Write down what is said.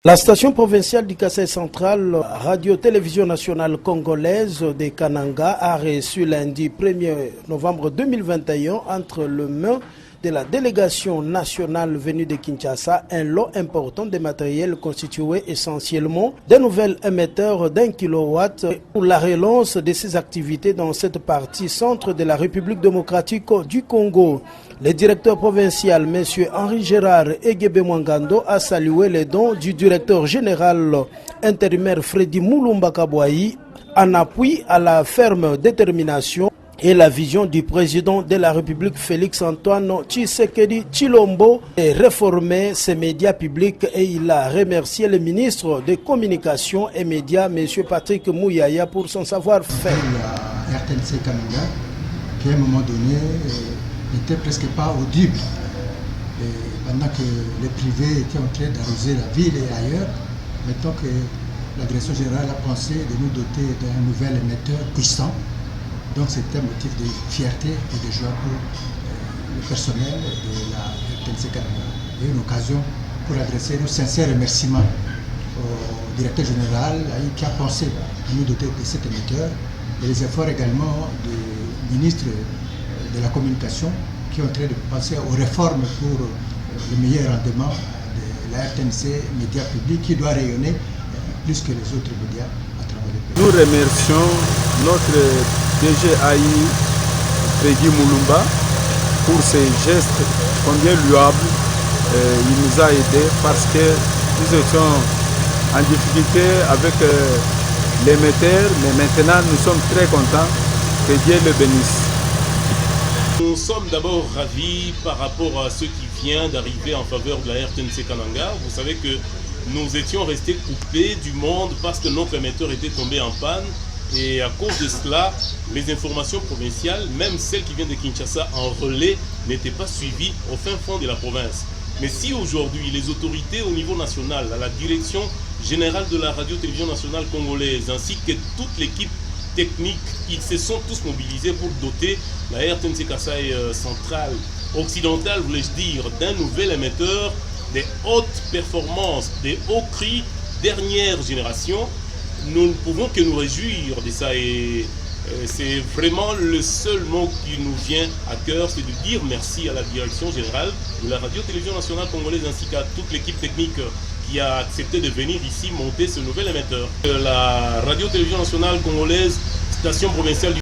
La station provinciale du Kasaï central, Radio-Télévision nationale congolaise de Kananga, a reçu lundi 1er novembre 2021 entre le mains de la délégation nationale venue de Kinshasa un lot important de matériel constitué essentiellement de nouveaux émetteurs d'1 kilowatt pour la relance de ces activités dans cette partie centre de la République démocratique du Congo. Le directeur provincial, M. Henri Gérard Egebe Mwangando, a salué les dons du directeur général intérimaire Freddy Moulumba Kabouaï en appui à la ferme détermination et la vision du président de la République Félix Antoine Tshisekedi Tshilombo de réformer ses médias publics, et il a remercié le ministre des Communications et Médias, M. Patrick Mouyaya, pour son savoir-faire. La RTNC Kananga, qui à un moment donné n'était presque pas audible. Et pendant que les privés étaient en train d'arroser la ville et ailleurs, maintenant que la direction générale a pensé de nous doter d'un nouvel émetteur puissant. Donc c'était un motif de fierté et de joie pour le personnel de la RTNC Kananga. Et une occasion pour adresser nos sincères remerciements au directeur général qui a pensé à nous doter de cet émetteur, et les efforts également du ministre de la Communication qui est en train de penser aux réformes pour le meilleur rendement de la RTNC Média Public qui doit rayonner plus que les autres médias à travers le pays. Nous remercions notre DGAI Freddy Moulumba pour ces gestes combien louables. Il nous a aidés parce que nous étions en difficulté avec l'émetteur, mais maintenant nous sommes très contents, que Dieu le bénisse. Nous sommes d'abord ravis par rapport à ce qui vient d'arriver en faveur de la RTNC Kananga. Vous savez que nous étions restés coupés du monde parce que notre émetteur était tombé en panne. Et à cause de cela, les informations provinciales, même celles qui viennent de Kinshasa en relais, n'étaient pas suivies au fin fond de la province. Mais si aujourd'hui les autorités au niveau national, à la direction générale de la radio-télévision nationale congolaise, ainsi que toute l'équipe technique, ils se sont tous mobilisés pour doter la RTNC Kasaï centrale occidentale, voulais-je dire, d'un nouvel émetteur des hautes performances, des hauts cris dernière génération. Nous ne pouvons que nous réjouir de ça, et c'est vraiment le seul mot qui nous vient à cœur, c'est de dire merci à la direction générale de la radio-télévision nationale congolaise ainsi qu'à toute l'équipe technique qui a accepté de venir ici monter ce nouvel émetteur. La radio-télévision nationale congolaise, station provinciale du